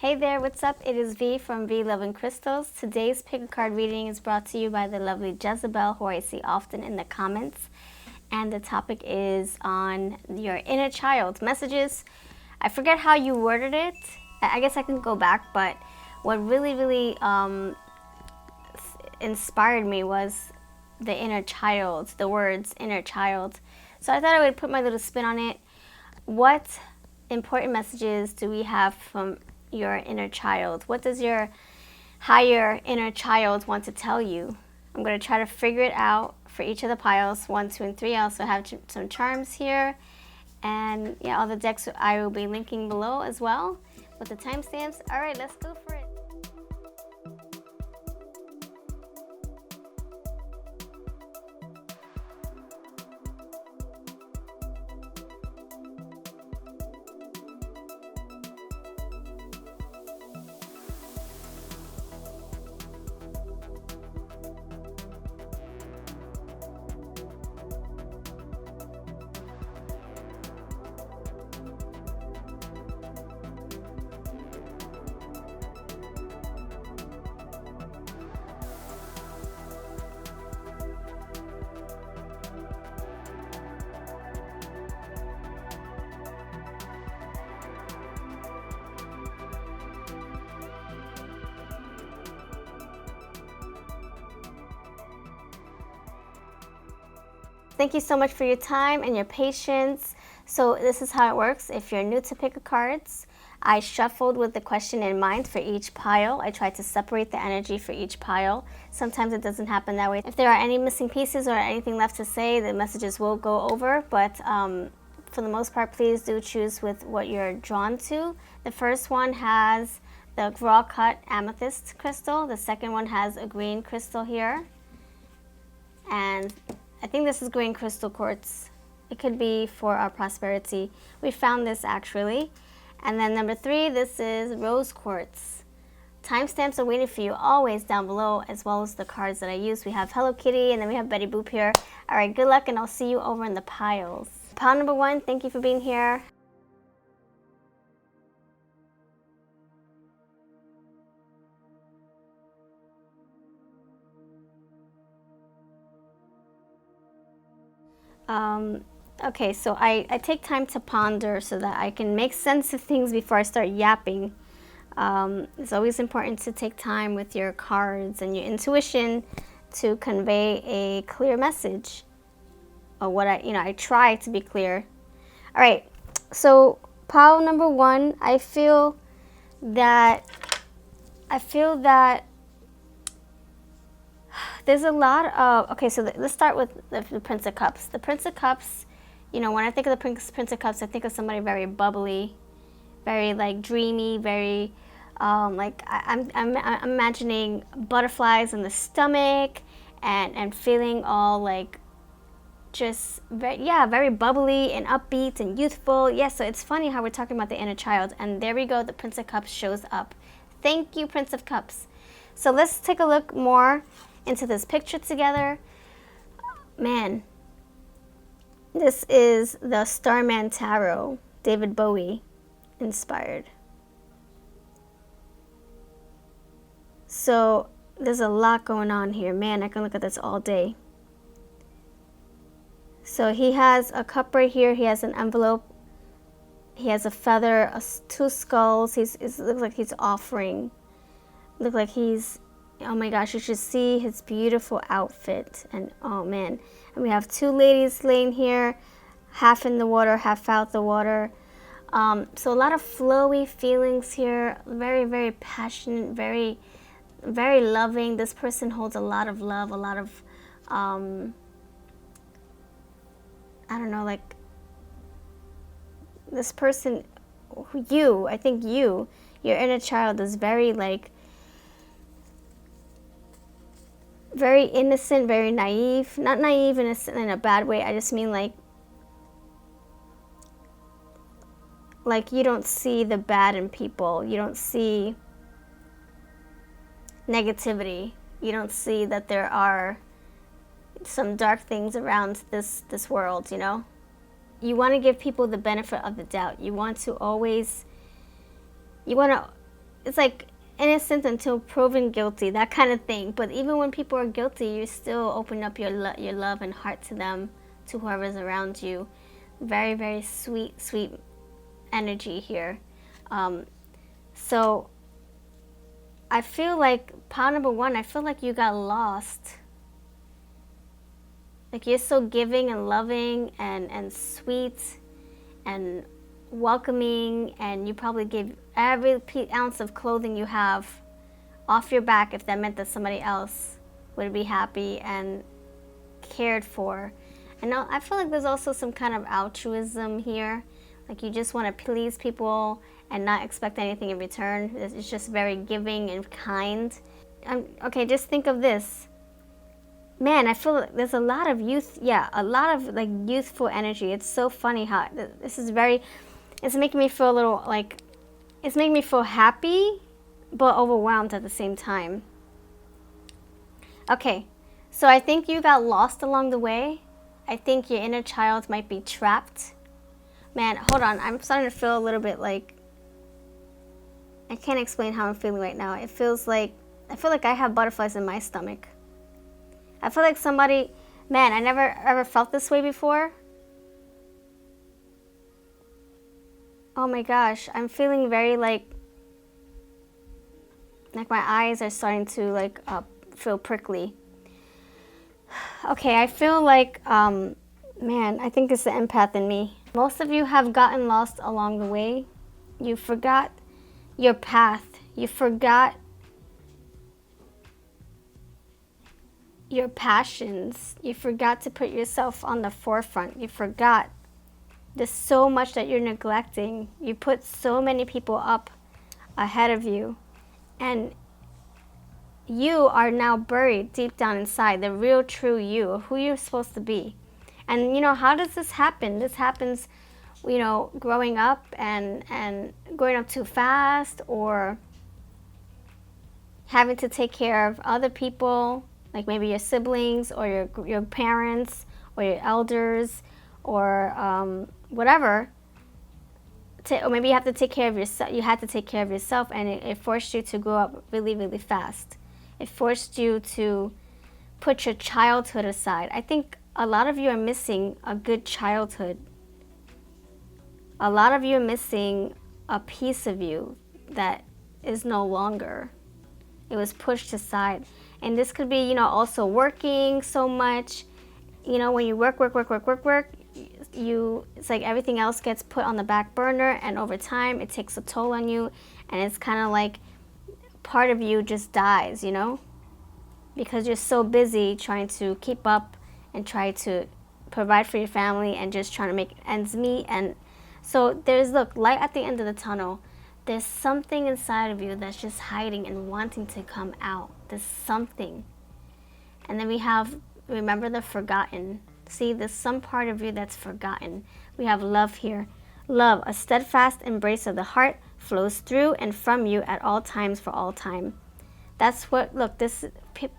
Hey there, what's up? It is V from V Loving Crystals. Today's pick a card reading is brought to you by the lovely Jezebel, who I see often in the comments. And the topic is on your inner child messages. I forget how you worded it. I guess I can go back, but what really inspired me was the inner child, the words inner child. So I thought I would put my little spin on it. What important messages do we have from your inner child? What does your higher inner child want to tell you? I'm going to try to figure it out for each of the piles, 1, 2, and 3. I also have some charms here. And yeah, all the decks I will be linking below as well with the timestamps. All right, let's go for it. Thank you so much for your time and your patience. So this is how it works. If you're new to pick a cards, I shuffled with the question in mind for each pile. I tried to separate the energy for each pile. Sometimes it doesn't happen that way. If there are any missing pieces or anything left to say, the messages will go over, but for the most part, please do choose with what you're drawn to. The first one has the raw cut amethyst crystal. The second one has a green crystal here. And I think this is green crystal quartz. It could be for our prosperity. We found this actually. And then number 3, this is rose quartz. Timestamps are waiting for you always down below, as well as the cards that I use. We have Hello Kitty, and then we have Betty Boop here. All right, good luck, and I'll see you over in the piles. Pile number 1, thank you for being here. Okay, so I take time to ponder so that I can make sense of things before I start yapping. It's always important to take time with your cards and your intuition to convey a clear message. Or what I try to be clear. All right, so pile number 1, I feel that there's a lot of, okay, so let's start with the Prince of Cups. The Prince of Cups, when I think of the Prince of Cups, I think of somebody very bubbly, very like dreamy, very like I'm imagining butterflies in the stomach and feeling all like just very bubbly and upbeat and youthful. Yeah, so it's funny how we're talking about the inner child, and there we go, the Prince of Cups shows up. Thank you, Prince of Cups. So let's take a look more into this picture together. Man, this is the Starman Tarot, David Bowie inspired. So there's a lot going on here. Man, I can look at this all day. So he has a cup right here. He has an envelope. He has a feather, 2 skulls. It looks like he's offering. Look like he's, oh my gosh, you should see his beautiful outfit. And oh man. And we have 2 ladies laying here, half in the water, half out the water. So a lot of flowy feelings here. Very passionate, very loving. This person holds a lot of love, a lot of, I don't know, like this person, I think your inner child is very like, very innocent, very naive. Not naive in a bad way. I just mean like you don't see the bad in people. You don't see negativity. You don't see that there are some dark things around this world, You want to give people the benefit of the doubt. You want to it's like innocent until proven guilty, that kind of thing. But even when people are guilty, you still open up your love and heart to them, to whoever's around you. Very, very sweet, sweet energy here. So I feel like pile number one, I feel like you got lost. Like you're so giving and loving and sweet and welcoming, and you probably give every ounce of clothing you have off your back if that meant that somebody else would be happy and cared for. And I feel like there's also some kind of altruism here. Like you just want to please people and not expect anything in return. It's just very giving and kind. Okay, just think of this. Man, I feel like there's a lot of a lot of like youthful energy. It's so funny how this is very, it's making me feel a little like, it's making me feel happy, but overwhelmed at the same time. Okay, so I think you got lost along the way. I think your inner child might be trapped. Man, hold on, I'm starting to feel a little bit like, I can't explain how I'm feeling right now. It feels like, I feel like I have butterflies in my stomach. I feel like somebody, man, I never ever felt this way before. Oh my gosh, I'm feeling very like my eyes are starting to like feel prickly. Okay, I feel like, man, I think it's the empath in me. Most of you have gotten lost along the way. You forgot your path. You forgot your passions. You forgot to put yourself on the forefront. You forgot there's so much that you're neglecting. You put so many people up ahead of you, and you are now buried deep down inside, the real true you, who you're supposed to be. And you know, how does this happen? This happens, you know, growing up and growing up too fast, or having to take care of other people, like maybe your siblings or your parents or your elders, or whatever. Or maybe you have to take care of yourself. You had to take care of yourself, and it forced you to grow up really, really fast. It forced you to put your childhood aside. I think a lot of you are missing a good childhood. A lot of you are missing a piece of you that is no longer. It was pushed aside. And this could be, you know, also working so much. You know, when you work, it's like everything else gets put on the back burner, and over time it takes a toll on you, and it's kind of like part of you just dies, you know, because you're so busy trying to keep up and try to provide for your family and just trying to make ends meet. And so there's, look, light at the end of the tunnel. There's something inside of you that's just hiding and wanting to come out. There's something. And then we have, remember, the forgotten. See, there's some part of you that's forgotten. We have love here. Love, a steadfast embrace of the heart, flows through and from you at all times for all time. That's what, look, this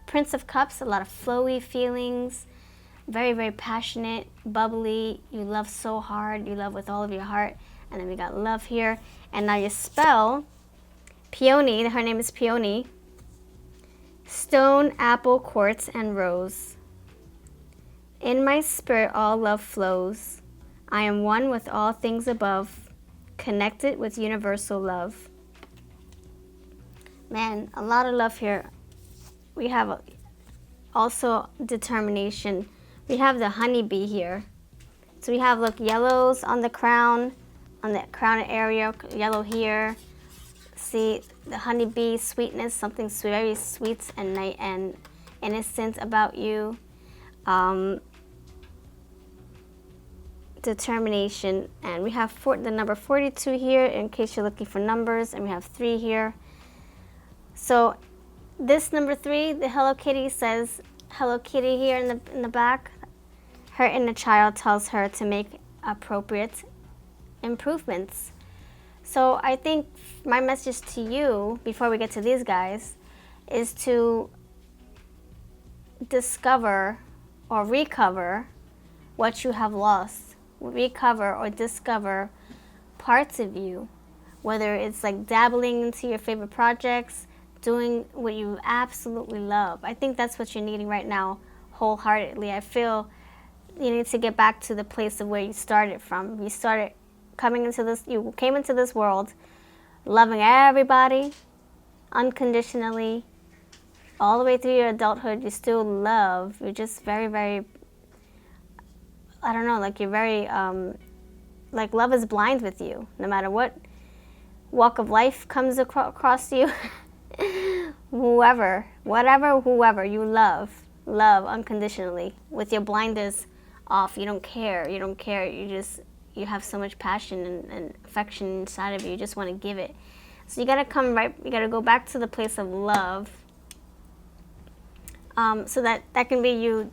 Prince of Cups, a lot of flowy feelings, very, very passionate, bubbly. You love so hard. You love with all of your heart. And then we got love here. And now your spell, Peony, her name is Peony. Stone, apple, quartz, and rose. In my spirit all love flows. I am one with all things above, connected with universal love. Man, a lot of love here. We have also determination. We have the honeybee here. So we have, look, yellows on the crown area, yellow here. See, the honeybee, sweetness, something very sweet and innocent about you. Determination. And we have the number 42 here in case you're looking for numbers, and we have 3 here. So this number 3, the Hello Kitty, says Hello Kitty here in the back. Her inner child tells her to make appropriate improvements. So I think my message to you before we get to these guys is to discover or recover what you have lost. Recover or discover parts of you, whether it's like dabbling into your favorite projects, doing what you absolutely love. I think that's what you're needing right now, wholeheartedly. I feel you need to get back to the place of where you started from. You started coming into this, you came into this world loving everybody unconditionally. All the way through your adulthood, you still love. You're just very, very, I don't know, like you're very, like love is blind with you. No matter what walk of life comes across you, whoever, whatever, whoever, you love unconditionally with your blinders off. You don't care. You don't care. You have so much passion and affection inside of you. You just want to give it. So you got to go back to the place of love. So that can be you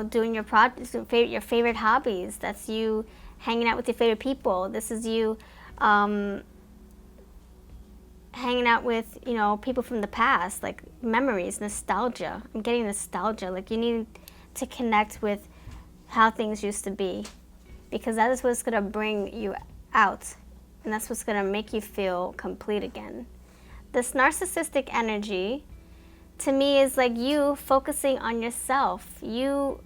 doing your projects, your favorite hobbies. That's you hanging out with your favorite people. This is you hanging out with, people from the past, like memories, nostalgia. I'm getting nostalgia. Like you need to connect with how things used to be, because that is what's going to bring you out, and that's what's going to make you feel complete again. This narcissistic energy, to me, is like you focusing on yourself, you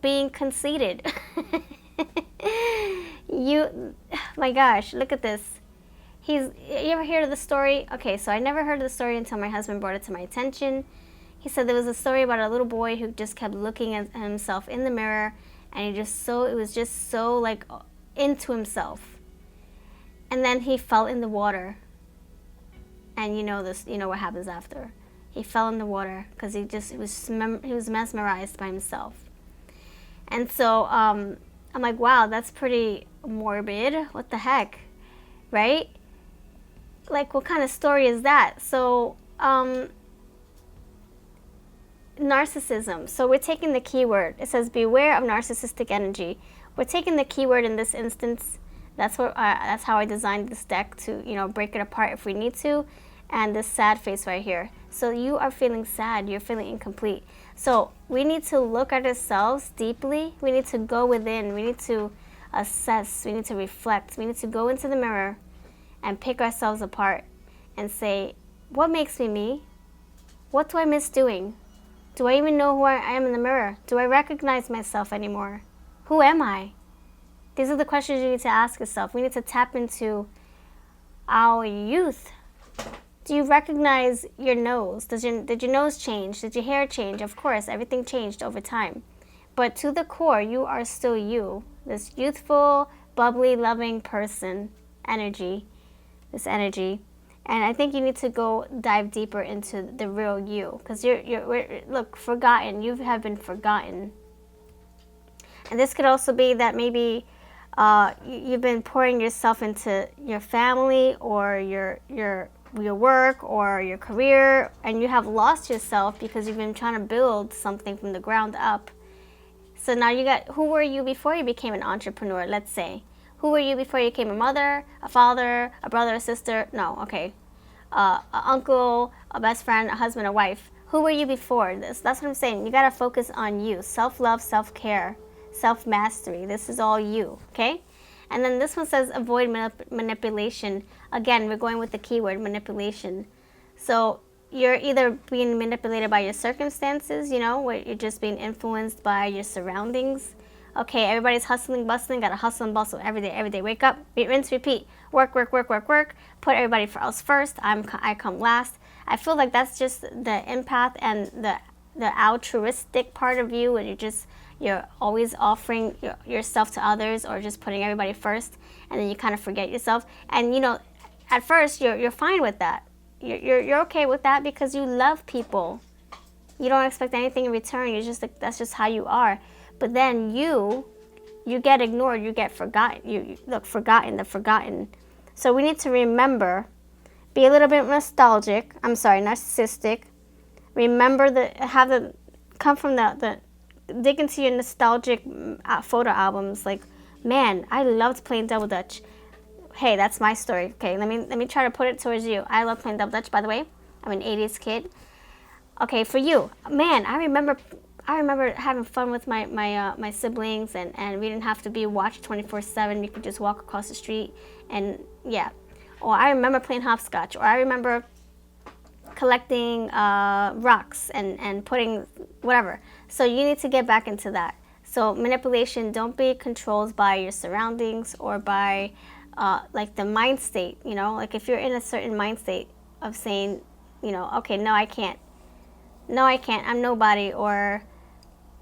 being conceited. My gosh, look at this. You ever heard of the story? Okay, so I never heard of the story until my husband brought it to my attention. He said there was a story about a little boy who just kept looking at himself in the mirror, and it was just so like into himself. And then he fell in the water. And you know what happens after. He fell in the water because he was mesmerized by himself. And so I'm like, wow, that's pretty morbid. What the heck, right? Like, what kind of story is that? So narcissism. So we're taking the keyword. It says beware of narcissistic energy. We're taking the keyword in this instance. That's how I designed this deck to break it apart if we need to. And this sad face right here. So you are feeling sad. You're feeling incomplete. So we need to look at ourselves deeply. We need to go within. We need to assess. We need to reflect. We need to go into the mirror and pick ourselves apart and say, what makes me me? What do I miss doing? Do I even know who I am in the mirror? Do I recognize myself anymore? Who am I? These are the questions you need to ask yourself. We need to tap into our youth. Do you recognize your nose? Did your nose change? Did your hair change? Of course, everything changed over time. But to the core, you are still you. This youthful, bubbly, loving person energy. This energy. And I think you need to go dive deeper into the real you. Because look, forgotten. You have been forgotten. And this could also be that maybe you've been pouring yourself into your family or your work or your career, and you have lost yourself because you've been trying to build something from the ground up. So now who were you before you became an entrepreneur, let's say? Who were you before you became a mother, a father, a brother, a sister? No, okay. An uncle, a best friend, a husband, a wife. Who were you before this? That's what I'm saying. You got to focus on you. Self-love, self-care, self-mastery. This is all you, okay? And then this one says avoid manipulation. Again, we're going with the keyword manipulation. So you're either being manipulated by your circumstances, where you're just being influenced by your surroundings. Okay, everybody's hustling, bustling, gotta hustle and bustle every day. Wake up, rinse, repeat. Work. Put everybody else first. I come last. I feel like that's just the empath and the altruistic part of you, where you're always offering yourself to others or just putting everybody first, and then you kind of forget yourself. And at first you're fine with that. You're okay with that because you love people. You don't expect anything in return. You're just that's just how you are. But then you get ignored. You get forgotten. You look forgotten. The forgotten. So we need to remember. Be a little bit nostalgic. Narcissistic. Remember come from the dig into your nostalgic photo albums. Like, man, I loved playing double dutch. Hey, that's my story. Okay, let me try to put it towards you. I love playing double dutch, by the way. I'm an 80s kid. Okay, for you, man, I remember having fun with my siblings, and we didn't have to be watched 24/7. You could just walk across the street, and yeah. or I remember playing hopscotch, or I remember collecting rocks and putting whatever. So you need to get back into that. So manipulation, don't be controlled by your surroundings or by like the mind state, you know, like if you're in a certain mind state of saying, you know, okay, no, I can't. No, I can't. I'm nobody. Or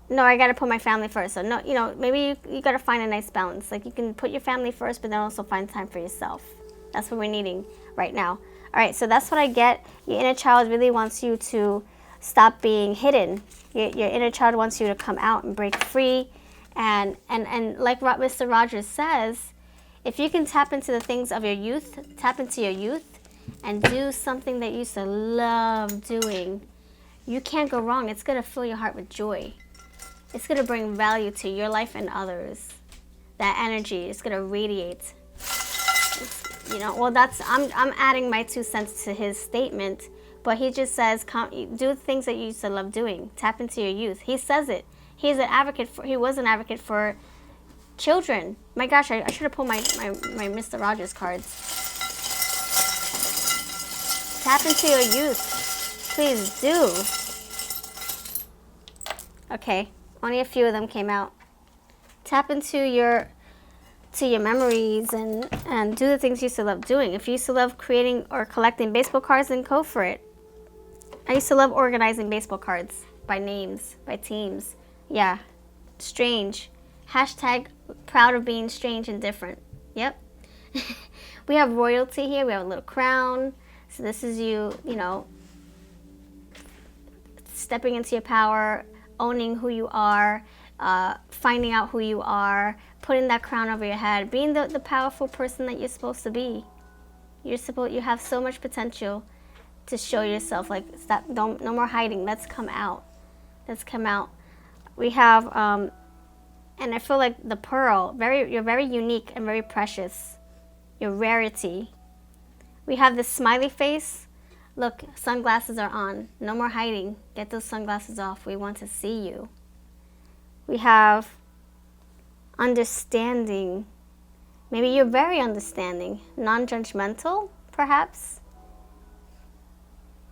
no, I got to put my family first. So no, you know, maybe you got to find a nice balance. Like you can put your family first, but then also find time for yourself. That's what we're needing right now. All right, so that's what I get. Your inner child really wants you to stop being hidden. Your inner child wants you to come out and break free. And like Mr. Rogers says, if you can tap into the things of your youth, tap into your youth and do something that you used to love doing, you can't go wrong. It's going to fill your heart with joy. It's going to bring value to your life and others. That energy is going to radiate. You know, well, that's I'm adding my 2 cents to his statement, but he just says, do things that you used to love doing. Tap into your youth. He says it. He was an advocate for children. My gosh, I should have pulled my Mr. Rogers cards. Tap into your youth. Please do. Okay, only a few of them came out. Tap into your memories and do the things you used to love doing. If you used to love creating or collecting baseball cards, then go for it. I used to love organizing baseball cards by names, by teams. Yeah, strange. Hashtag proud of being strange and different. Yep. We have royalty here. We have a little crown. So this is you know, stepping into your power, owning who you are, finding out who you are, putting that crown over your head, being the powerful person that you're supposed to be. You have so much potential to show yourself. Like, stop, no more hiding. Let's come out. Let's come out. We have, and I feel like the pearl, you're very unique and very precious. Your rarity. We have this smiley face. Look, sunglasses are on. No more hiding. Get those sunglasses off. We want to see you. We have understanding. Maybe you're very understanding. Non-judgmental, perhaps.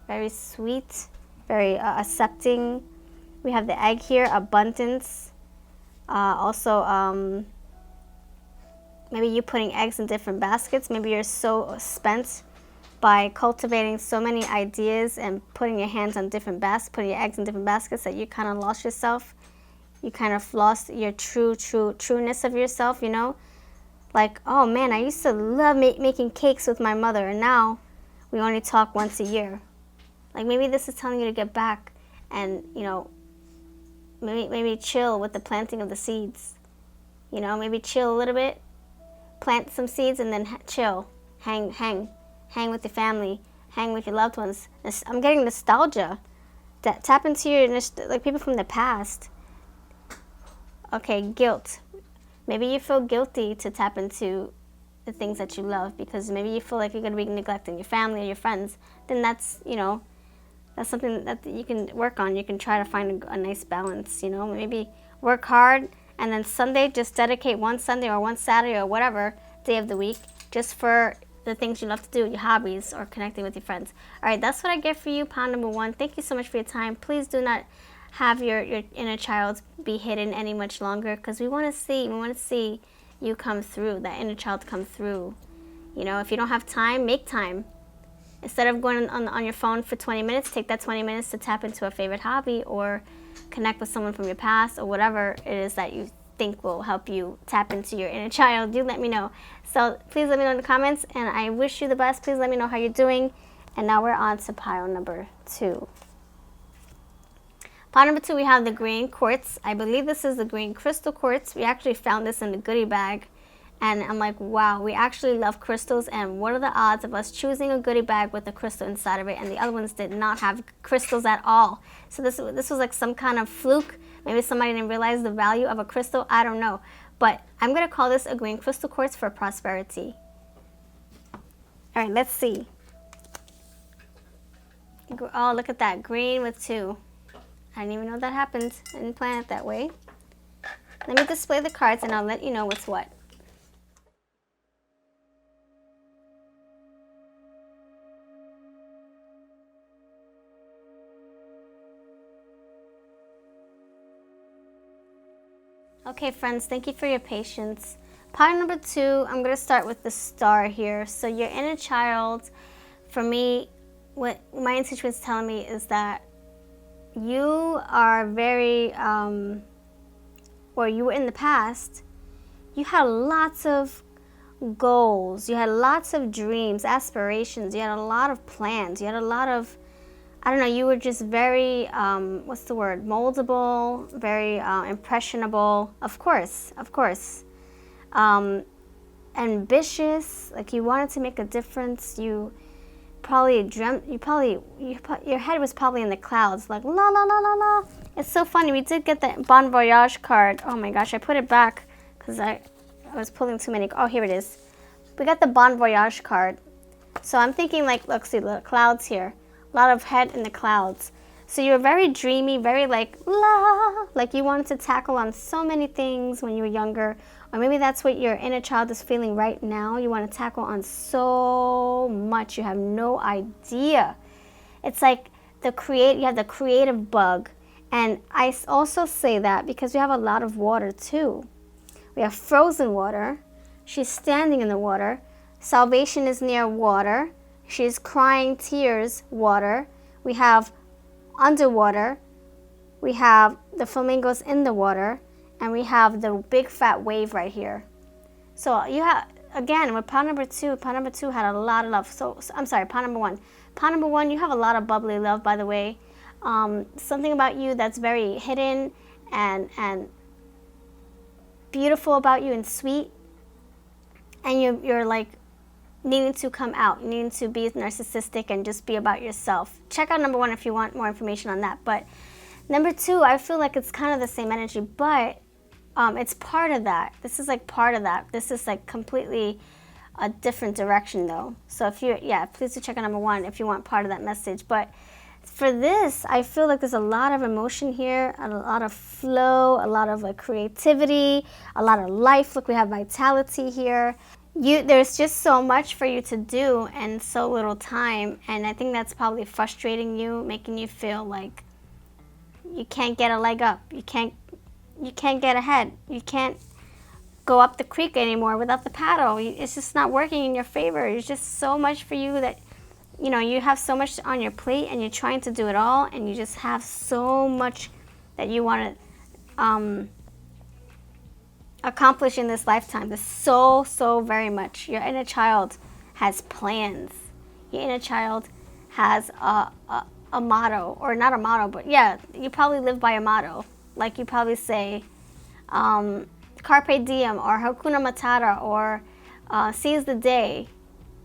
Very sweet. Very accepting. We have the egg here. Abundance. Also, maybe you putting eggs in different baskets. Maybe you're so spent by cultivating so many ideas and putting your hands on different baskets, putting your eggs in different baskets, that you kind of lost yourself. You kind of lost your trueness of yourself, you know? Like, oh man, I used to love making cakes with my mother, and now we only talk once a year. Like, maybe this is telling you to get back and, you know, maybe chill with the planting of the seeds. You know, maybe chill a little bit, plant some seeds, and then chill, hang with your family, hang with your loved ones. I'm getting nostalgia. Tap into your, like, people from the past. Okay, guilt. Maybe you feel guilty to tap into the things that you love because maybe you feel like you're going to be neglecting your family or your friends. Then that's, you know, that's something that you can work on. You can try to find a nice balance, you know. Maybe work hard, and then Sunday, just dedicate one Sunday or one Saturday or whatever day of the week just for the things you love to do, your hobbies, or connecting with your friends. All right, that's what I get for you, pound number 1. Thank you so much for your time. Please do not have your inner child be hidden any much longer, because we want to see you come through, that inner child come through. You know, if you don't have time, make time. Instead of going on your phone for 20 minutes, take that 20 minutes to tap into a favorite hobby or connect with someone from your past or whatever it is that you think will help you tap into your inner child. Do let me know. So please let me know in the comments, and I wish you the best. Please let me know how you're doing. And now we're on to pile number 2. Pile number 2, we have the green quartz. I believe this is the green crystal quartz. We actually found this in the goodie bag. And I'm like, wow, we actually love crystals, and what are the odds of us choosing a goodie bag with a crystal inside of it, and the other ones did not have crystals at all. So this was like some kind of fluke. Maybe somebody didn't realize the value of a crystal. I don't know. But I'm going to call this a green crystal quartz for prosperity. All right, let's see. Oh, look at that. Green with 2. I didn't even know that happened. I didn't plan it that way. Let me display the cards, and I'll let you know what's what. Okay, friends, thank you for your patience. Pile number 2, I'm going to start with the star here. So your inner child, for me, what my intuition is telling me is that you are very, or you were in the past, you had lots of goals, you had lots of dreams, aspirations, you had a lot of plans, you had a lot of, I don't know, you were just very, what's the word, moldable, very impressionable, of course, ambitious, like you wanted to make a difference, you probably dreamt, your head was probably in the clouds, like la la la la la. It's so funny, we did get the Bon Voyage card. Oh my gosh, I put it back because I was pulling too many. Oh, here it is. We got the Bon Voyage card. So I'm thinking like, look, see the clouds here. A lot of head in the clouds. So you were very dreamy, very like, la, like you wanted to tackle on so many things when you were younger. Or maybe that's what your inner child is feeling right now. You want to tackle on so much. You have no idea. It's like you have the creative bug. And I also say that because we have a lot of water too. We have frozen water. She's standing in the water. Salvation is near water. She's crying tears, water. We have underwater. We have the flamingos in the water. And we have the big fat wave right here. So you have, again, with pile number 2 had a lot of love. So I'm sorry, pile number 1. Pile number 1, you have a lot of bubbly love, by the way. Something about you that's very hidden and beautiful about you and sweet. And you're like needing to come out, needing to be narcissistic and just be about yourself. Check out number 1 if you want more information on that. But number 2, I feel like it's kind of the same energy, but it's part of that. This is like part of that. This is like completely a different direction though. So if please do check out number 1 if you want part of that message. But for this, I feel like there's a lot of emotion here, a lot of flow, a lot of like creativity, a lot of life. Look, we have vitality here. There's just so much for you to do and so little time. And I think that's probably frustrating you, making you feel like you can't get a leg up. You can't get ahead. You can't go up the creek anymore without the paddle. It's just not working in your favor. There's just so much for you that, you have so much on your plate and you're trying to do it all and you just have so much that you want to accomplish in this lifetime. There's so very much. Your inner child has plans. Your inner child has a motto, or not a motto, but yeah, you probably live by a motto. Like you probably say, carpe diem, or hakuna matata, or seize the day.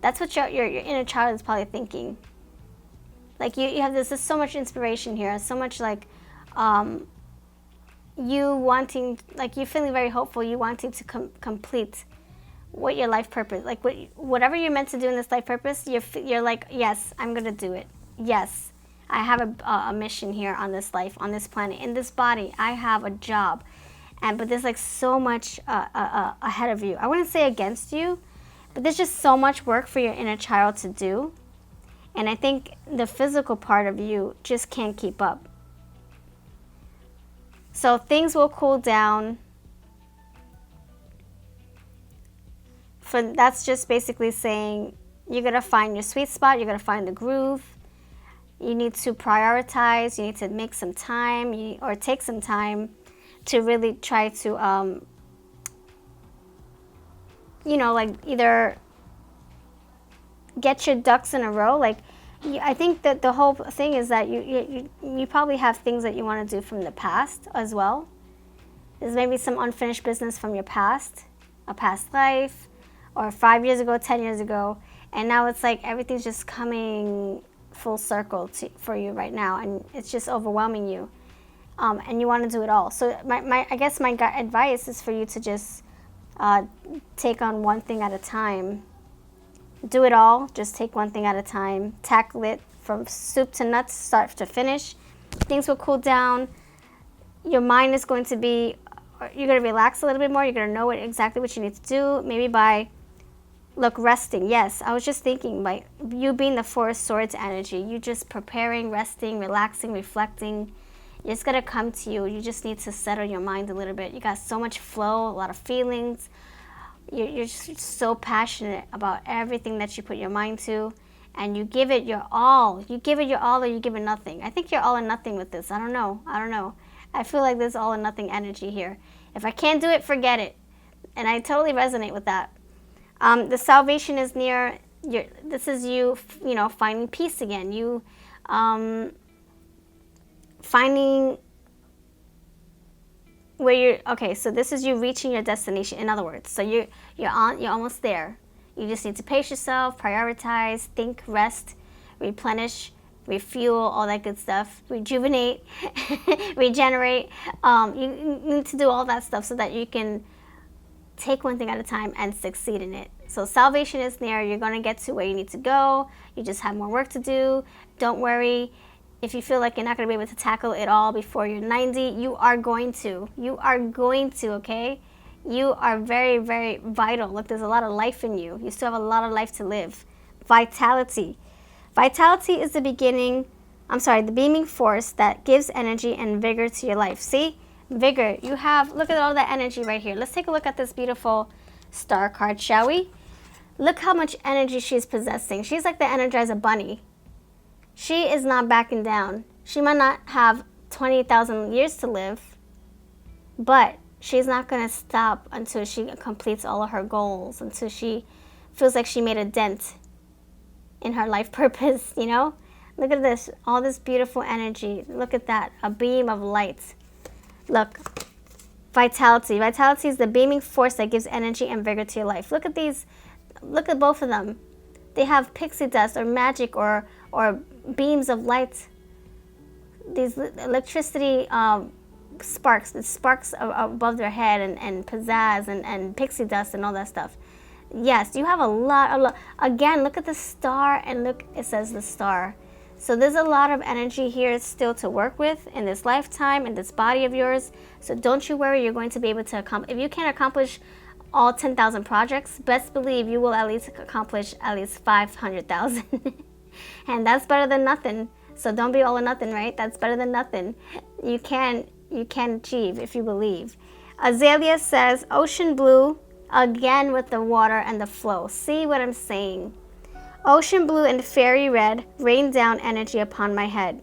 That's what your inner child is probably thinking. Like you have this. There's so much inspiration here. So much like you wanting, like you're feeling very hopeful. You wanting to complete what your life purpose, like whatever you're meant to do in this life purpose. You're like, yes, I'm gonna do it. Yes, I have a mission here on this life, on this planet, in this body. I have a job, but there's like so much ahead of you. I wouldn't say against you, but there's just so much work for your inner child to do. And I think the physical part of you just can't keep up. So things will cool down. That's just basically saying you're going to find your sweet spot. You're going to find the groove. You need to prioritize. You need to make some time or take some time to really try to like either get your ducks in a row. Like, I think that the whole thing is that you probably have things that you want to do from the past as well. There's maybe some unfinished business from your past, a past life, or 5 years ago, 10 years ago, and now it's like everything's just coming full circle for you right now, and it's just overwhelming you, and you want to do it all. So I guess my advice is for you to just take on one thing at a time. Do it all. Just take one thing at a time. Tackle it from soup to nuts, start to finish. Things will cool down. Your mind is going to be, you're going to relax a little bit more. You're going to know exactly what you need to do. Maybe by, resting. Yes, I was just thinking, like, you being the Four of Swords energy. You just preparing, resting, relaxing, reflecting. It's going to come to you. You just need to settle your mind a little bit. You got so much flow, a lot of feelings. You're just so passionate about everything that you put your mind to, and you give it your all. You give it your all, or you give it nothing. I think you're all or nothing with this. I don't know. I feel like there's all or nothing energy here. If I can't do it, forget it. And I totally resonate with that. The salvation is near. This is you, finding peace again. You finding where you're. Okay, so this is you reaching your destination. In other words, so you're almost there. You just need to pace yourself, prioritize, think, rest, replenish, refuel, all that good stuff, rejuvenate, regenerate. You need to do all that stuff so that you can take one thing at a time and succeed in it. So salvation is near. You're going to get to where you need to go. You just have more work to do. Don't worry. If you feel like you're not going to be able to tackle it all before you're 90, you are going to. You are going to, okay? You are very, very vital. Look, there's a lot of life in you. You still have a lot of life to live. Vitality. Vitality is the beaming force that gives energy and vigor to your life. See? Vigor. Look at all that energy right here. Let's take a look at this beautiful star card, shall we? Look how much energy she's possessing. She's like the Energizer Bunny. She is not backing down. She might not have 20,000 years to live, but she's not going to stop until she completes all of her goals, until she feels like she made a dent in her life purpose, Look at this, all this beautiful energy. Look at that, a beam of light. Look, vitality. Vitality is the beaming force that gives energy and vigor to your life. Look at these, look at both of them. They have pixie dust or magic or beams of light. These electricity sparks, the sparks above their head and pizzazz and pixie dust and all that stuff. Yes, you have a lot. Again, look at the star and look, it says the star. So there's a lot of energy here still to work with in this lifetime, in this body of yours. So don't you worry, you're going to be able to accomplish. If you can't accomplish all 10,000 projects, best believe you will at least accomplish at least 500,000. And that's better than nothing. So don't be all or nothing, right? That's better than nothing. You can achieve if you believe. Azalea says, ocean blue, again with the water and the flow. See what I'm saying? Ocean blue and fairy red rain down energy upon my head.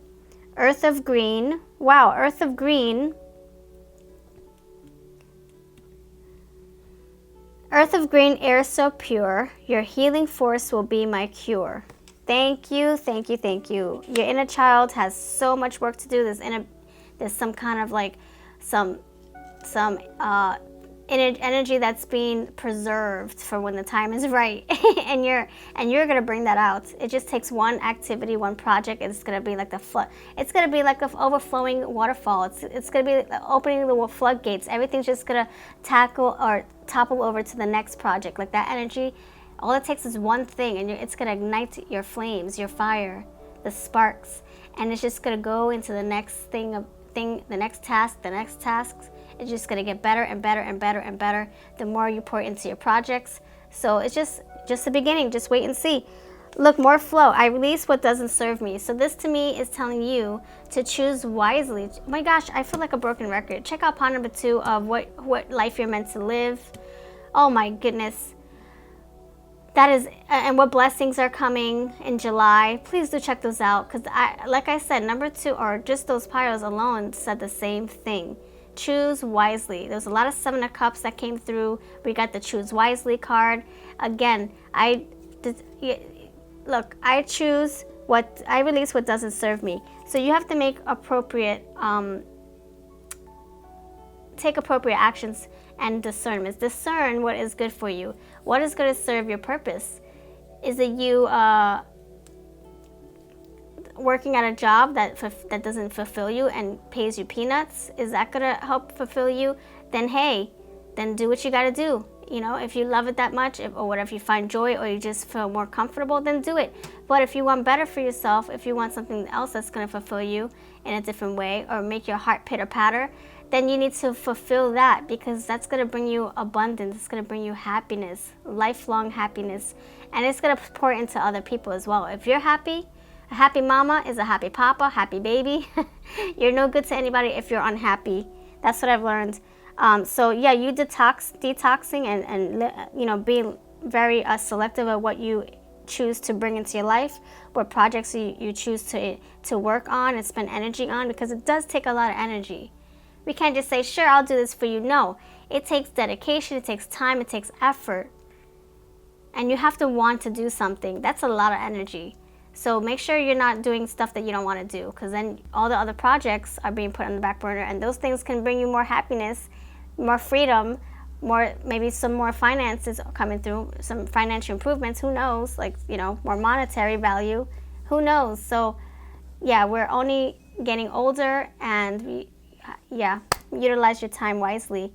Earth of green. Wow, earth of green. Earth of green, air so pure. Your healing force will be my cure. Thank you, thank you, thank you. Your inner child has so much work to do. There's some kind of like some energy that's being preserved for when the time is right, and you're gonna bring that out. It just takes one activity, one project, and it's gonna be like the flood. It's gonna be like the overflowing waterfall. It's gonna be opening the floodgates. Everything's just gonna tackle or topple over to the next project. Like that energy, all it takes is one thing, and it's gonna ignite your flames, your fire, the sparks, and it's just gonna go into the next the next tasks. It's just going to get better and better and better and better the more you pour into your projects. So it's just the beginning. Just wait and see. Look, more flow. I release what doesn't serve me. So this to me is telling you to choose wisely. Oh my gosh, I feel like a broken record. Check out part number 2 of what life you're meant to live. Oh my goodness. That is, and what blessings are coming in July. Please do check those out, because like I said, number 2 or just those piles alone said the same thing. Choose wisely. There's a lot of 7 of Cups that came through. We got the Choose Wisely card. Again, I choose what I release what doesn't serve me. So you have to make take appropriate actions and discernments. Discern what is good for you. What is going to serve your purpose? Is it you working at a job that doesn't fulfill you and pays you peanuts? Is that going to help fulfill you? Then hey, then do what you got to do. If you love it that much, or whatever, if you find joy or you just feel more comfortable, then do it. But if you want better for yourself, if you want something else that's going to fulfill you in a different way or make your heart pitter patter, then you need to fulfill that, because that's going to bring you abundance. It's going to bring you happiness, lifelong happiness, and it's going to pour into other people as well. If you're happy, A happy mama is a happy papa, happy baby. You're no good to anybody if you're unhappy. That's what I've learned. So yeah, you detoxing and being very selective of what you choose to bring into your life, what projects you choose to work on and spend energy on, because it does take a lot of energy. We can't just say, sure, I'll do this for you. No, it takes dedication, it takes time, it takes effort. And you have to want to do something. That's a lot of energy. So make sure you're not doing stuff that you don't want to do, because then all the other projects are being put on the back burner, and those things can bring you more happiness, more freedom, maybe some more finances coming through, some financial improvements, who knows, more monetary value, who knows. So yeah, we're only getting older, and utilize your time wisely.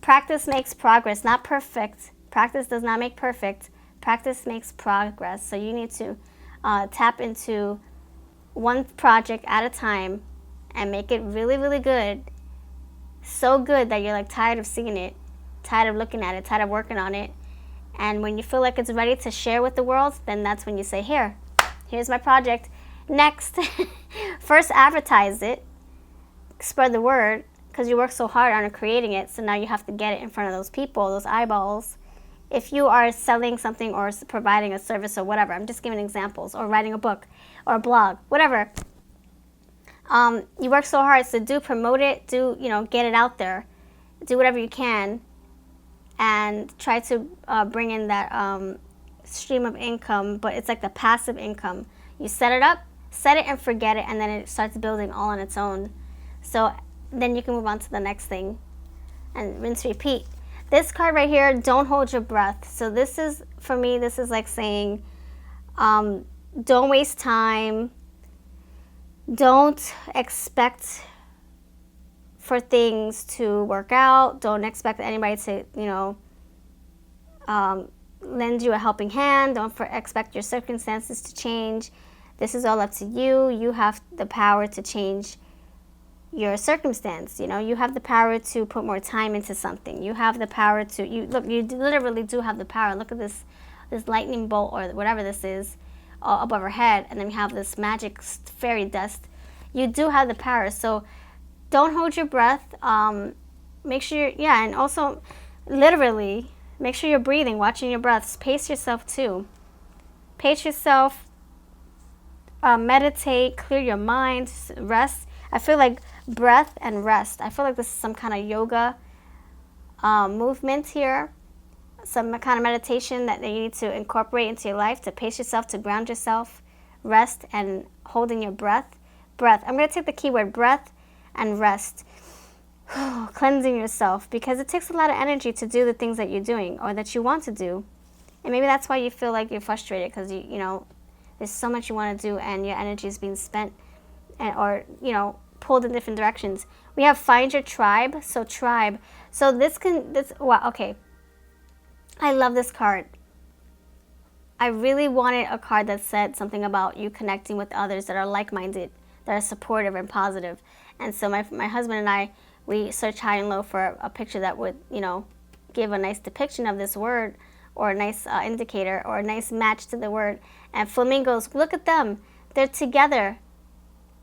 Practice makes progress, not perfect. Practice does not make perfect. Practice makes progress. So you need to tap into one project at a time and make it really, really good. So good that you're tired of seeing it, tired of looking at it, tired of working on it. And when you feel like it's ready to share with the world, then that's when you say, here's my project. Next. First advertise it, spread the word, because you work so hard on creating it. So now you have to get it in front of those people, those eyeballs. If you are selling something or providing a service or whatever, I'm just giving examples, or writing a book or a blog, whatever. You work so hard, so promote it, get it out there, do whatever you can, and try to bring in that stream of income, but it's like the passive income. You set it and forget it, and then it starts building all on its own. So then you can move on to the next thing, and rinse, repeat. This card right here, don't hold your breath. So this is, for me, this is like saying, don't waste time. Don't expect for things to work out. Don't expect anybody to, lend you a helping hand. Don't expect your circumstances to change. This is all up to you. You have the power to change your circumstance. You have the power to put more time into something. You have the power to, you literally do have the power. Look at this lightning bolt or whatever this is above our head, and then we have this magic fairy dust. You do have the power. So don't hold your breath. Make sure and also literally make sure you're breathing, watching your breaths. Pace yourself too. Pace yourself. Meditate, clear your mind, rest. I feel like breath and rest. I feel like this is some kind of yoga movement here, some kind of meditation that you need to incorporate into your life to pace yourself, to ground yourself, rest, and holding your breath. Breath. I'm going to take the keyword breath and rest. Cleansing yourself, because it takes a lot of energy to do the things that you're doing or that you want to do. And maybe that's why you feel like you're frustrated, because there's so much you want to do and your energy is being spent or pulled in different directions. We have find your tribe. So tribe. So okay. I love this card. I really wanted a card that said something about you connecting with others that are like-minded, that are supportive and positive. And so my husband and I, we search high and low for a picture that would, give a nice depiction of this word, or a nice indicator, or a nice match to the word. And flamingos, look at them. They're together.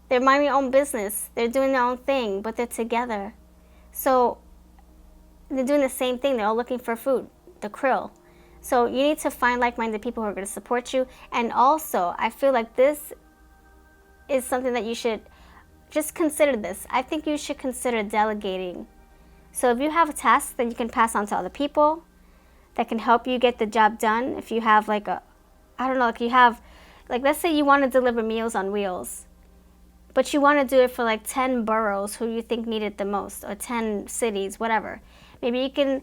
They're minding their own business. They're doing their own thing, but they're together. So they're doing the same thing. They're all looking for food, the krill. So you need to find like-minded people who are going to support you. And also, I feel like this is something that you should just consider this. I think you should consider delegating. So if you have a task that you can pass on to other people that can help you get the job done, if you have let's say you want to deliver Meals on Wheels, but you want to do it for 10 boroughs who you think need it the most, or 10 cities, whatever. Maybe you can,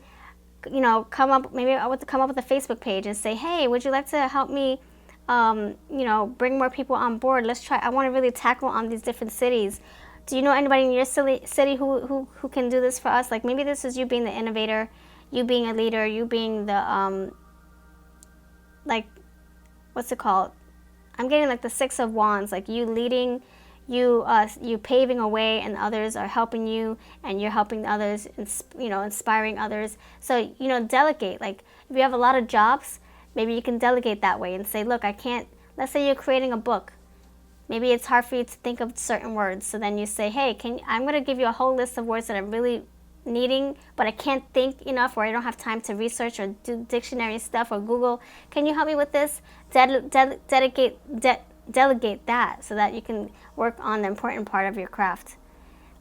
come up with a Facebook page and say, hey, would you like to help me, bring more people on board? I want to really tackle on these different cities. Do you know anybody in your city who can do this for us? Maybe this is you being the innovator, you being a leader, you being the, what's it called? I'm getting the Six of Wands, you leading, you paving a way, and others are helping you, and you're helping others, inspiring others. So, delegate. If you have a lot of jobs, maybe you can delegate that way and say, look, I can't, let's say you're creating a book. Maybe it's hard for you to think of certain words. So then you say, hey, I'm going to give you a whole list of words that I'm really needing, but I can't think enough, or I don't have time to research or do dictionary stuff or Google. Can you help me with this? Delegate that so that you can work on the important part of your craft.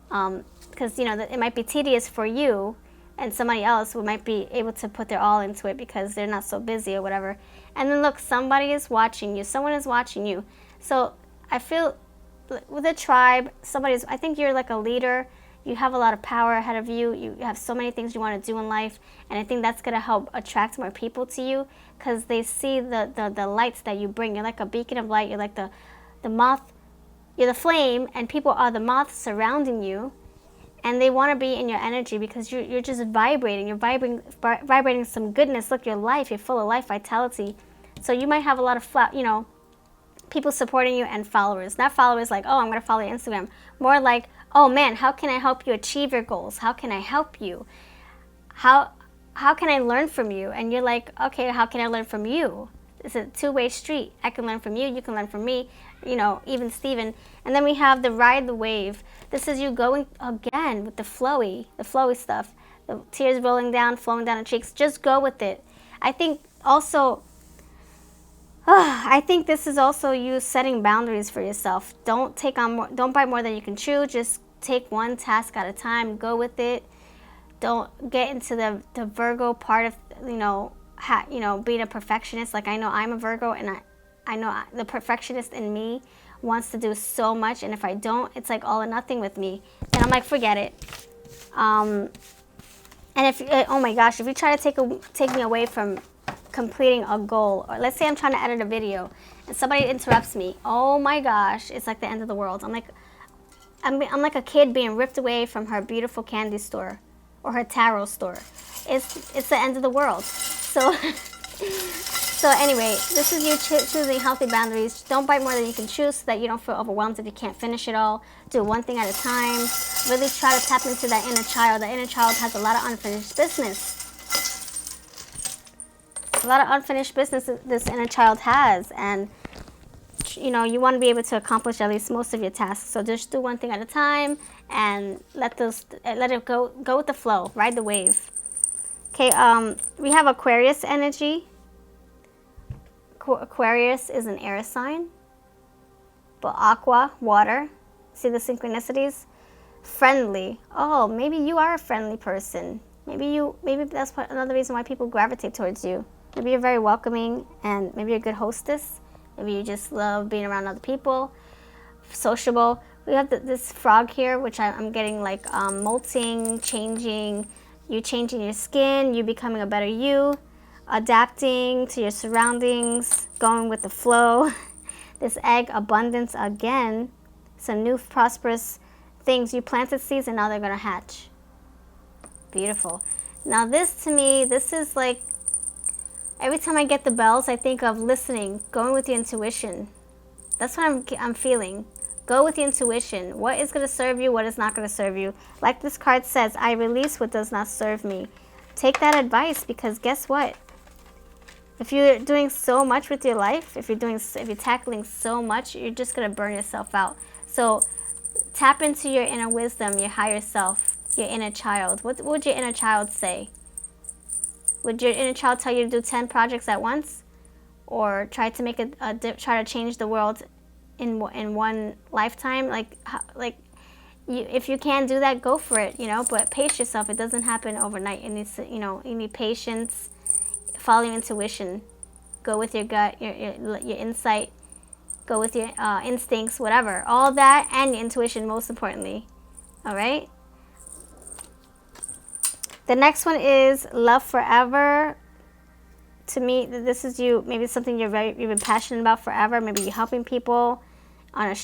Because, it might be tedious for you, and somebody else who might be able to put their all into it because they're not so busy or whatever. And then look, somebody is watching you. Someone is watching you. So I feel with a tribe, I think you're like a leader. You have a lot of power ahead of you. You have so many things you want to do in life. And I think that's going to help attract more people to you because they see the lights that you bring. You're like a beacon of light. You're like the moth. You're the flame, and people are the moths surrounding you. And they want to be in your energy because you're just vibrating. You're vibrating some goodness. Look, your life. You're full of life, vitality. So you might have a lot of, people supporting you and followers. Not followers like, oh, I'm going to follow your Instagram. More like, oh, man, how can I help you achieve your goals? How can I help you? How can I learn from you? And you're like, okay, how can I learn from you? It's a two-way street. I can learn from you. You can learn from me. Even Steven. And then we have the ride the wave. This is you going again with the flowy stuff. The tears rolling down, flowing down the cheeks. Just go with it. I think also, I think this is also you setting boundaries for yourself. Don't bite more than you can chew. Just take one task at a time. Go with it. Don't get into the Virgo part of, being a perfectionist. Like I know I'm a Virgo, and I know the perfectionist in me wants to do so much, and if I don't, it's like all or nothing with me. And I'm like, forget it. And if oh my gosh, if you try to take me away from completing a goal, or let's say I'm trying to edit a video and somebody interrupts me, oh my gosh, it's like the end of the world. I'm like a kid being ripped away from her beautiful candy store or her tarot store. It's the end of the world. So so anyway, this is you choosing healthy boundaries. Don't bite more than you can chew so that you don't feel overwhelmed if you can't finish it all. Do one thing at a time. Really try to tap into that inner child. The inner child has a lot of unfinished business. A lot of unfinished business this inner child has, and you want to be able to accomplish at least most of your tasks. So just do one thing at a time and let it go with the flow. Ride the wave. Okay, we have Aquarius energy. Aquarius is an air sign, but aqua, water. See the synchronicities? Friendly. Oh, maybe you are a friendly person. Maybe that's another reason why people gravitate towards you. Maybe you're very welcoming, and maybe you're a good hostess. Maybe you just love being around other people. Sociable. We have this frog here, which I'm getting like molting, changing. You changing your skin, you becoming a better you, adapting to your surroundings, going with the flow. This egg, abundance again. Some new prosperous things. You planted seeds and now they're going to hatch. Beautiful. Now this to me, this is like, every time I get the bells, I think of listening, going with your intuition. That's what I'm feeling. Go with your intuition. What is going to serve you, what is not going to serve you. Like this card says, I release what does not serve me. Take that advice, because guess what? If you're doing so much with your life, if you're tackling so much, you're just going to burn yourself out. So tap into your inner wisdom, your higher self, your inner child. What would your inner child say? Would your inner child tell you to do 10 projects at once? Or try to try to change the world in one lifetime? If you can do that, go for it, but pace yourself. It doesn't happen overnight. It needs to, you need patience. Follow your intuition. Go with your gut, your insight. Go with your instincts, whatever. All that and your intuition, most importantly. All right? The next one is love forever. To me, this is you. Maybe it's something you've been passionate about forever. Maybe you're helping people in a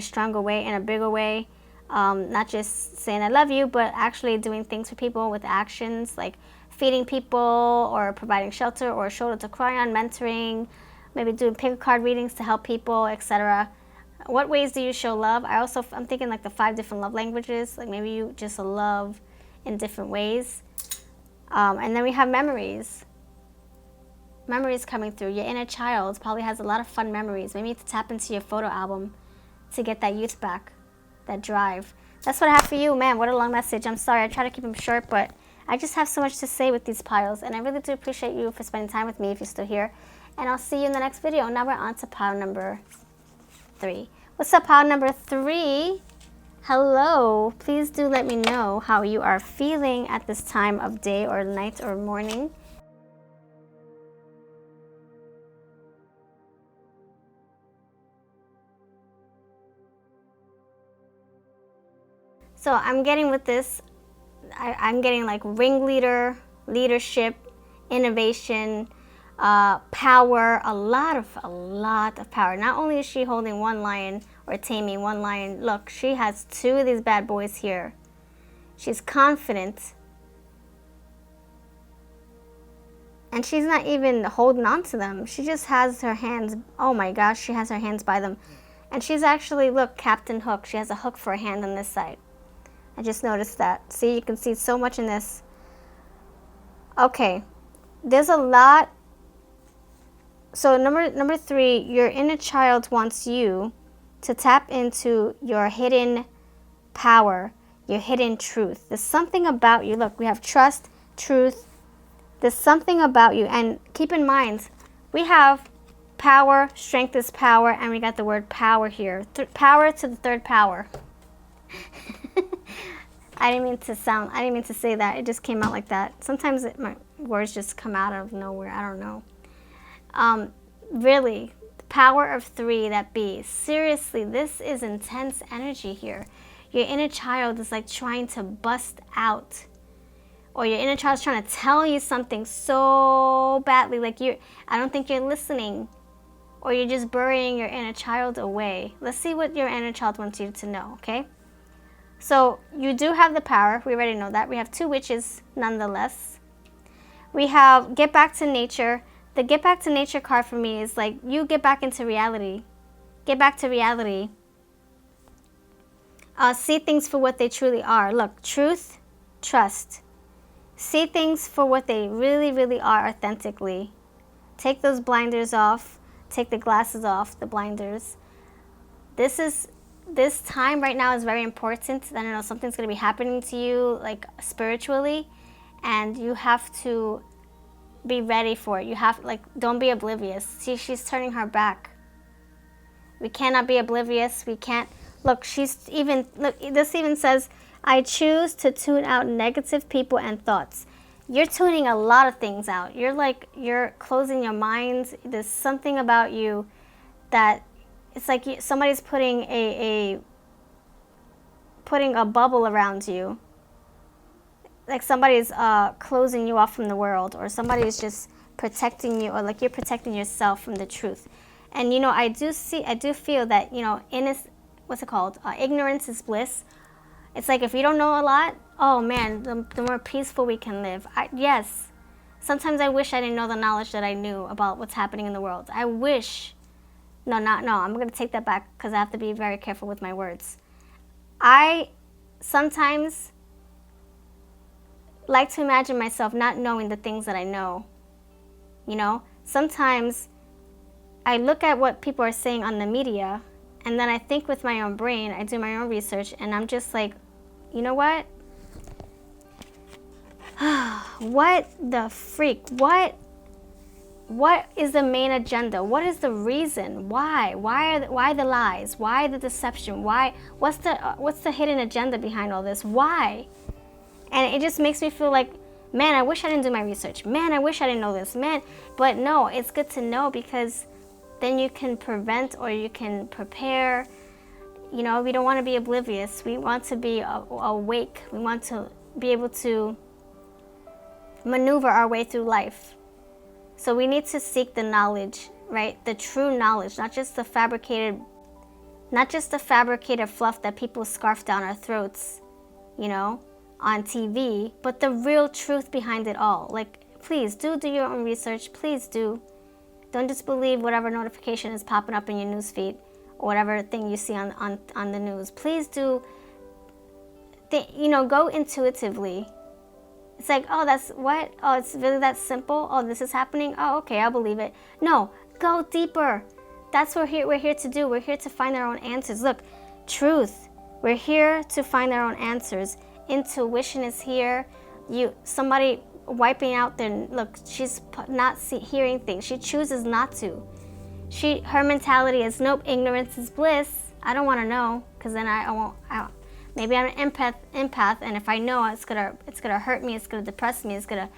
stronger way, in a bigger way. Not just saying I love you, but actually doing things for people with actions, like feeding people or providing shelter or a shoulder to cry on, mentoring, maybe doing pick a card readings to help people, etc. What ways do you show love? I'm thinking like the 5 different love languages. Like maybe you just love in different ways. And then we have memories. Memories coming through. Your inner child probably has a lot of fun memories. Maybe to tap into your photo album. to get that youth back, that drive. That's what I have for you. Man, what a long message. I'm sorry. I try to keep them short, but I just have so much to say with these piles, and I really do appreciate you for spending time with me if you're still here. And I'll see you in the next video. Now we're on to pile number 3. What's up, pile number 3? Hello. Please do let me know how you are feeling at this time of day or night or morning. So I'm getting with this, I'm getting like ringleader, leadership, innovation, power, a lot of power. Not only is she holding one lion or taming one lion, look, she has 2 of these bad boys here. She's confident. And she's not even holding on to them. She just has her hands, oh my gosh, she has her hands by them. And she's actually, look, Captain Hook. She has a hook for a hand on this side. I just noticed that. See, you can see so much in this. Okay, there's a lot. So number 3, your inner child wants you to tap into your hidden power, your hidden truth. There's something about you. Look, we have trust, truth. There's something about you. And keep in mind, we have power, strength is power, and we got the word power here. Power to the 3rd power. I didn't mean to say that. It just came out like that. Sometimes my words just come out of nowhere. I don't know. Really, the power of 3, that B. Seriously, this is intense energy here. Your inner child is like trying to bust out. Or your inner child is trying to tell you something so badly. Like I don't think you're listening. Or you're just burying your inner child away. Let's see what your inner child wants you to know, okay? So you do have the power. We already know that. We have 2 witches nonetheless. We have get back to nature. The get back to nature card for me is like you get back into reality. Get back to reality. See things for what they truly are. Look, truth, trust. See things for what they really, really are authentically. Take those blinders off. Take the glasses off, the blinders. This time right now is very important. I don't know, something's going to be happening to you, like spiritually, and you have to be ready for it. You have, like, don't be oblivious. See, she's turning her back. We cannot be oblivious. We can't. Look, this even says, I choose to tune out negative people and thoughts. You're tuning a lot of things out. You're closing your mind. There's something about you that it's like somebody's putting a bubble around you. Like somebody's closing you off from the world, or somebody's just protecting you, or like you're protecting yourself from the truth. And I do feel that what's it called? Ignorance is bliss. It's like if you don't know a lot, oh man, the more peaceful we can live. Yes, sometimes I wish I didn't know the knowledge that I knew about what's happening in the world. I wish. No, I'm going to take that back because I have to be very careful with my words. I sometimes like to imagine myself not knowing the things that I know. Sometimes I look at what people are saying on the media, and then I think with my own brain, I do my own research, and I'm just like, you know what? What the freak? What is the main agenda? What is the reason? Why? Why the lies? Why the deception? Why? What's the hidden agenda behind all this? Why? And it just makes me feel like, man, I wish I didn't do my research. Man, I wish I didn't know this. Man, but no, it's good to know because then you can prevent or you can prepare. We don't want to be oblivious. We want to be awake. We want to be able to maneuver our way through life. So we need to seek the knowledge, right? The true knowledge, not just the fabricated fluff that people scarf down our throats, on TV, but the real truth behind it all. Like, please do your own research. Please do. Don't just believe whatever notification is popping up in your newsfeed or whatever thing you see on the news. Please do. Go intuitively. It's like, oh, that's what? Oh, it's really that simple? Oh, this is happening? Oh, okay, I'll believe it. No, go deeper. That's what we're here to do. We're here to find our own answers. Look, truth. We're here to find our own answers. Intuition is here. Somebody wiping out their, look, she's not hearing things. She chooses not to. Her mentality is, nope, ignorance is bliss. I don't want to know, because then I won't. Maybe I'm an empath, and if I know, it's gonna hurt me. It's gonna depress me. It's gonna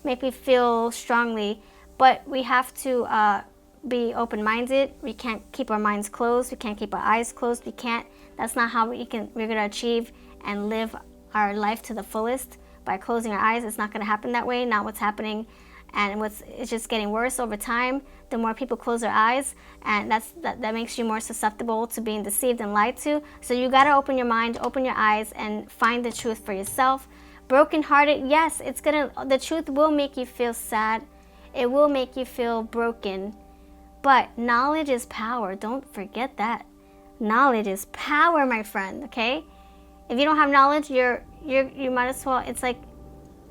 make me feel strongly. But we have to be open-minded. We can't keep our minds closed. We can't keep our eyes closed. We can't. That's not how we're gonna achieve and live our life to the fullest, by closing our eyes. It's not gonna happen that way. Not what's happening, and it's just getting worse over time. The more people close their eyes, and that makes you more susceptible to being deceived and lied to. So you gotta open your mind, open your eyes, and find the truth for yourself. Brokenhearted, yes, the truth will make you feel sad. It will make you feel broken. But knowledge is power. Don't forget that. Knowledge is power, my friend, okay? If you don't have knowledge, you might as well, it's like,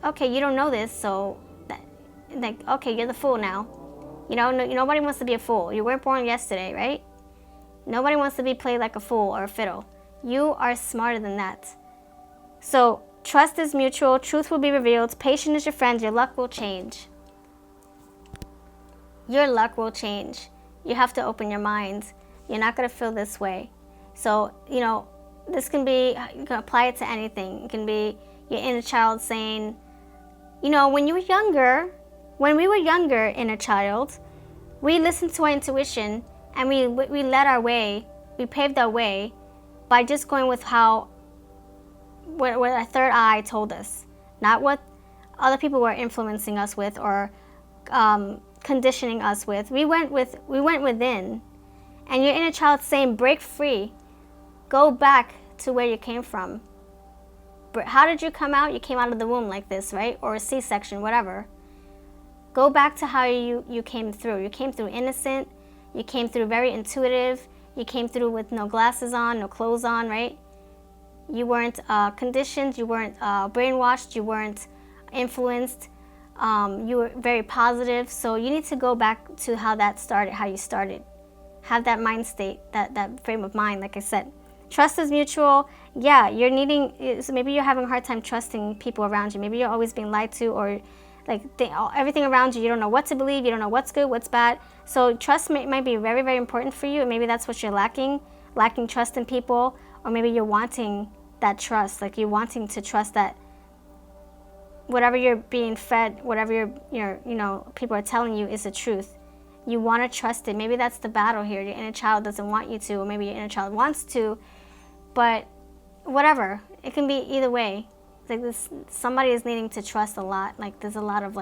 okay, you don't know this, so okay, you're the fool now. You know, nobody wants to be a fool. You weren't born yesterday, right? Nobody wants to be played like a fool or a fiddle. You are smarter than that. So trust is mutual. Truth will be revealed. Patience is your friend. Your luck will change. Your luck will change. You have to open your mind. You're not going to feel this way. So, this can be, you can apply it to anything. It can be your inner child saying, when we were younger, inner child, we listened to our intuition, and we led our way, we paved our way by just going with what our third eye told us, not what other people were influencing us with or conditioning us with. We went within, and your inner child saying, break free, go back to where you came from. How did you come out? You came out of the womb like this, right? Or a C-section, whatever. Go back to how you came through. You came through innocent. You came through very intuitive. You came through with no glasses on, no clothes on, right? You weren't conditioned. You weren't brainwashed. You weren't influenced. You were very positive. So you need to go back to how you started. Have that mind state, that frame of mind, like I said. Trust is mutual. Yeah, maybe you're having a hard time trusting people around you. Maybe you're always being lied to, or everything around you, you don't know what to believe, you don't know what's good, what's bad. So trust might be very, very important for you, and maybe that's what you're lacking trust in people, or maybe you're wanting that trust, like you're wanting to trust that whatever you're being fed, whatever people are telling you is the truth. You want to trust it. Maybe that's the battle here. Your inner child doesn't want you to, or maybe your inner child wants to, but whatever. It can be either way. It's like this, somebody is needing to trust a lot. Like there's a lot of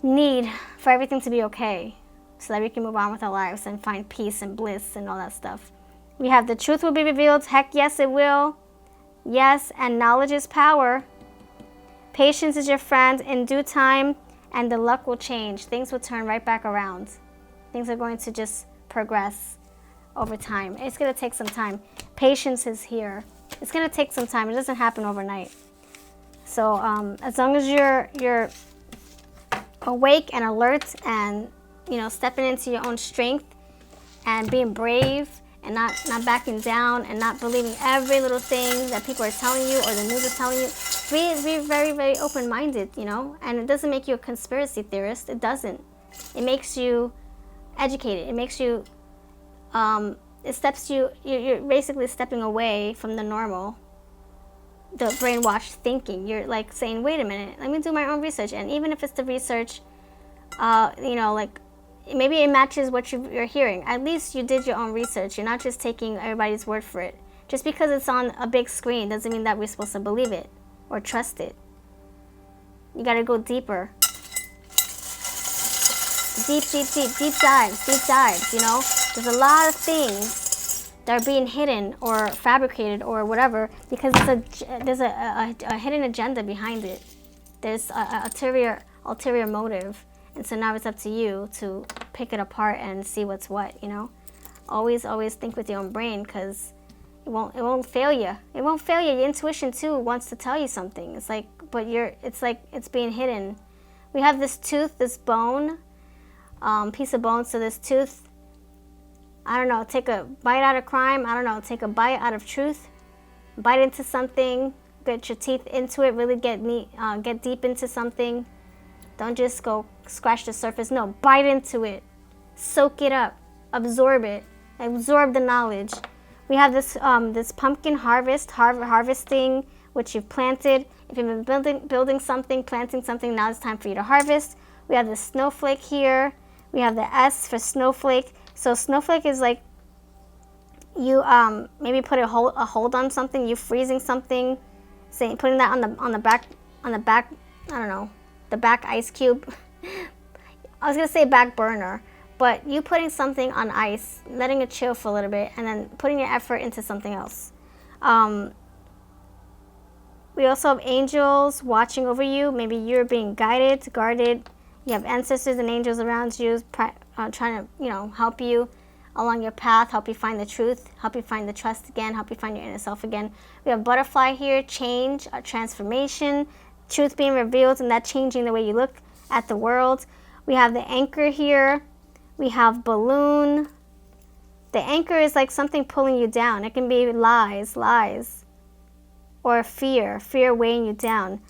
need for everything to be okay, so that we can move on with our lives and find peace and bliss and all that stuff. We have the truth will be revealed. Heck yes, it will. Yes, and knowledge is power. Patience is your friend. In due time, and the luck will change. Things will turn right back around. Things are going to just progress over time. It's going to take some time. Patience is here. It's going to take some time. It doesn't happen overnight. So as long as you're awake and alert, and stepping into your own strength and being brave, and not backing down, and not believing every little thing that people are telling you or the news is telling you. Be very, very open-minded, and it doesn't make you a conspiracy theorist. It doesn't. It makes you educated. It makes you, you're basically stepping away from the normal, the brainwashed thinking. You're like saying, wait a minute, let me do my own research. And even if it's the research, maybe it matches what you're hearing. At least you did your own research. You're not just taking everybody's word for it. Just because it's on a big screen doesn't mean that we're supposed to believe it or trust it. You gotta go deeper. Deep dives. There's a lot of things that are being hidden or fabricated or whatever, because there's a hidden agenda behind it. There's a ulterior motive. And so now it's up to you to pick it apart and see what's what, Always think with your own brain, because it won't fail you. It won't fail you. Your intuition too wants to tell you something. It's like, but it's being hidden. We have this tooth, this bone, piece of bone. So this tooth, I don't know, take a bite out of crime. I don't know, take a bite out of truth. Bite into something, get your teeth into it, really get deep into something. Don't just go scratch the surface. No, bite into it. Soak it up. Absorb it. Absorb the knowledge. We have this this pumpkin harvesting, which you've planted. If you've been building something, planting something, now it's time for you to harvest. We have the snowflake here. We have the S for snowflake. So snowflake is like you maybe put a hold on something, you freezing something, saying putting that on the back I don't know, the back ice cube. I was gonna say back burner, but you putting something on ice, letting it chill for a little bit, and then putting your effort into something else. We also have angels watching over you. Maybe you're being guided, guarded. You have ancestors and angels around you, trying to help you along your path, help you find the truth, help you find the trust again, help you find your inner self again. We have butterfly here, change, transformation, truth being revealed, and that changing the way you look at the world. We have the anchor here. We have balloon. The anchor is like something pulling you down. It can be lies, or fear weighing you down.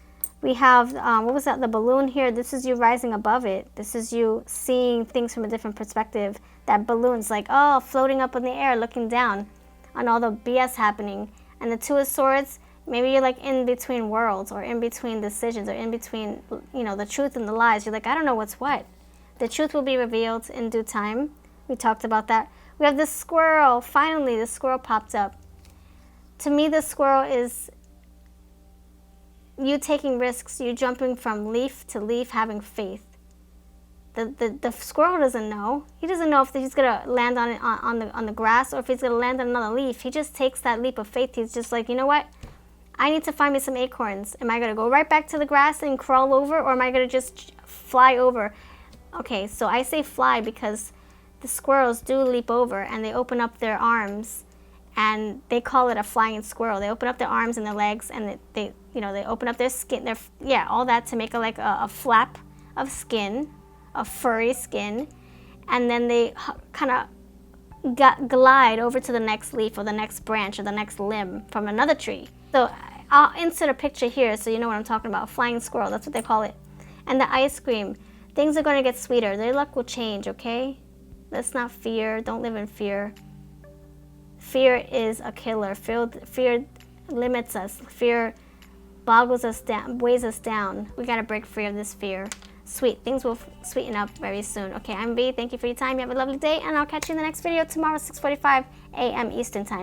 We have, what was that, the balloon here? This is you rising above it. This is you seeing things from a different perspective. That balloon's like, oh, floating up in the air, looking down on all the BS happening. And the Two of Swords, maybe you're like in between worlds, or in between decisions, or in between, the truth and the lies. You're like, I don't know what's what. The truth will be revealed in due time. We talked about that. We have the squirrel. Finally, the squirrel popped up. To me, the squirrel is you taking risks, you jumping from leaf to leaf, having faith. The squirrel doesn't know. He doesn't know if he's gonna land on the grass or if he's gonna land on another leaf. He just takes that leap of faith. He's just like, you know what? I need to find me some acorns. Am I gonna go right back to the grass and crawl over, or am I gonna just fly over? Okay, so I say fly because the squirrels do leap over and they open up their arms, and they call it a flying squirrel. They open up their arms and their legs, and they open up their skin, all that to make a flap of skin, a furry skin, and then they kind of glide over to the next leaf or the next branch or the next limb from another tree. So I'll insert a picture here so you know what I'm talking about. Flying squirrel, that's what they call it. And the ice cream, things are going to get sweeter. Their luck will change, okay? Let's not fear. Don't live in fear. Fear is a killer. Fear limits us. Fear boggles us down, weighs us down. We got to break free of this fear. Sweet. Things will sweeten up very soon. Okay, I'm B. Thank you for your time. You have a lovely day, and I'll catch you in the next video tomorrow, 6:45 a.m. Eastern Time.